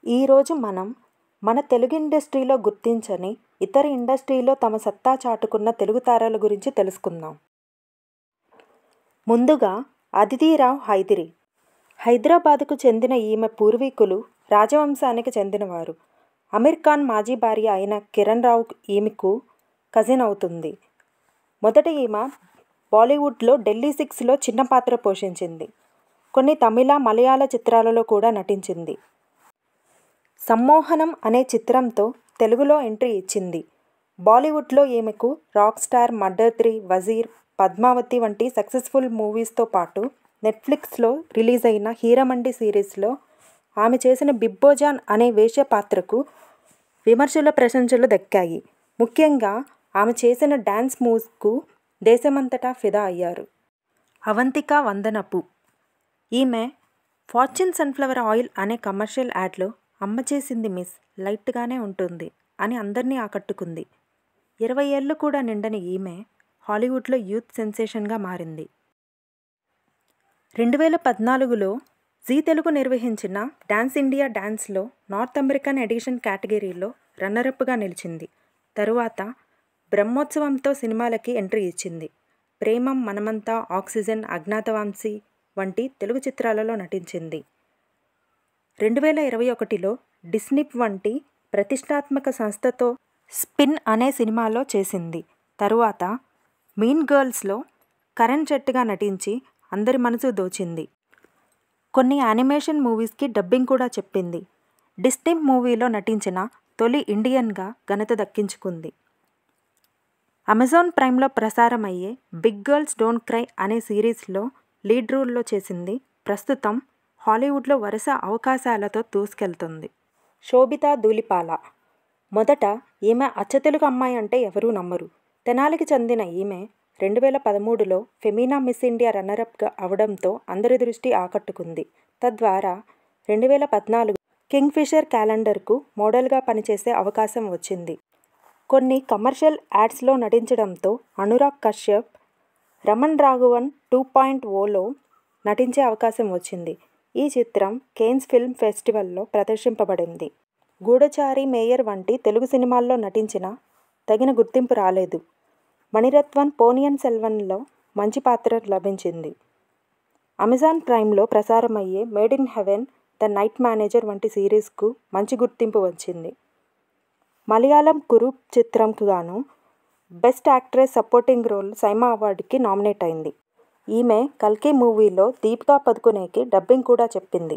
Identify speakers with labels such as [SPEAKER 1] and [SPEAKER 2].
[SPEAKER 1] ఈరోజు మనం మన తెలుగు ఇండస్ట్రీలో గుర్తించని ఇతర ఇండస్ట్రీలో తమ సత్తా చాటుకున్న తెలుగు తారల గురించి తెలుసుకుందాం. ముందుగా అదితిరావ్ హైదరి. హైదరాబాదుకు చెందిన ఈమె పూర్వీకులు రాజవంశానికి చెందినవారు. అమీర్ ఖాన్ మాజీ భార్య అయిన కిరణ్ రావు ఈమెకు కజిన్ అవుతుంది. మొదట ఈమె బాలీవుడ్లో ఢిల్లీ 6లో చిన్న పాత్ర పోషించింది. కొన్ని తమిళ, మలయాళ చిత్రాలలో కూడా నటించింది. సమ్మోహనం అనే చిత్రంతో తెలుగులో ఎంట్రీ ఇచ్చింది. బాలీవుడ్లో ఈమెకు rock star, murder 3, Wazir, Padmavati వంటి సక్సెస్ఫుల్ మూవీస్తో పాటు నెట్ఫ్లిక్స్లో రిలీజ్ అయిన హీరమండి సిరీస్లో ఆమె చేసిన బిబ్బోజాన్ అనే వేశ్య పాత్రకు విమర్శల ప్రశంసలు దక్కాయి. ముఖ్యంగా ఆమె చేసిన డ్యాన్స్ మూవ్స్కు దేశమంతటా ఫిదా అయ్యారు. అవంతిక వందనపు. ఈమె ఫార్చ్యూన్ సన్ఫ్లవర్ ఆయిల్ అనే కమర్షియల్ యాడ్లో అమ్మ చేసింది మిస్, లైట్గానే ఉంటుంది అని అందరినీ ఆకట్టుకుంది. 20 ఏళ్లు కూడా నిండని ఈమె హాలీవుడ్లో యూత్ సెన్సేషన్గా మారింది. 2014లో జీ తెలుగు నిర్వహించిన డాన్స్ ఇండియా డాన్స్లో నార్త్ అమెరికన్ ఎడిషన్ కేటగిరీలో రన్నరప్గా నిలిచింది. తరువాత బ్రహ్మోత్సవంతో సినిమాలకి ఎంట్రీ ఇచ్చింది. ప్రేమం, మనమంతా, ఆక్సిజన్, అజ్ఞాతవాసి వంటి తెలుగు చిత్రాలలో నటించింది. 2021లో డిస్నీ వంటి ప్రతిష్టాత్మక సంస్థతో స్పిన్ అనే సినిమాలో చేసింది. తరువాత మీన్ గర్ల్స్లో కరణ్ జట్టుగా నటించి అందరి మనసు దోచింది. కొన్ని యానిమేషన్ మూవీస్కి డబ్బింగ్ కూడా చెప్పింది. డిస్నీ మూవీలో నటించిన తొలి ఇండియన్గా ఘనత దక్కించుకుంది. అమెజాన్ ప్రైమ్లో ప్రసారమయ్యే బిగ్ గర్ల్స్ డోంట్ క్రై అనే సిరీస్లో లీడ్ రోల్లో చేసింది. ప్రస్తుతం హాలీవుడ్లో వరుస అవకాశాలతో దూసుకెళ్తుంది. శోభితా ధూళిపాల. మొదట ఈమె అచ్చతెలుగు అమ్మాయి అంటే ఎవరూ నమ్మరు. తెనాలికి చెందిన ఈమె 2013లో ఫెమినా మిస్ ఇండియా రన్నరప్గా అవడంతో అందరి దృష్టి ఆకట్టుకుంది. తద్వారా 2014 కింగ్ఫిషర్ క్యాలెండర్కు మోడల్గా పనిచేసే అవకాశం వచ్చింది. కొన్ని కమర్షియల్ యాడ్స్లో నటించడంతో అనురాగ్ కశ్యప్, రమణ్ రాఘవన్ 2.0లో నటించే అవకాశం వచ్చింది. ఈ చిత్రం కేన్స్ ఫిల్మ్ ఫెస్టివల్లో ప్రదర్శింపబడింది. గూఢచారి, మేయర్ వంటి తెలుగు సినిమాల్లో నటించినా తగిన గుర్తింపు రాలేదు. మణిరత్నం పోనియన్ సెల్వన్లో మంచి పాత్ర లభించింది. అమెజాన్ ప్రైమ్లో ప్రసారమయ్యే made in heaven, the night manager వంటి సిరీస్కు మంచి గుర్తింపు వచ్చింది. మలయాళం కురూప్ చిత్రంకు గాను best actress supporting role SIIMA అవార్డుకి నామినేట్ అయింది. ఈమె కల్కి మూవీలో దీపికా పదుకునేకి డబ్బింగ్ కూడా చెప్పింది.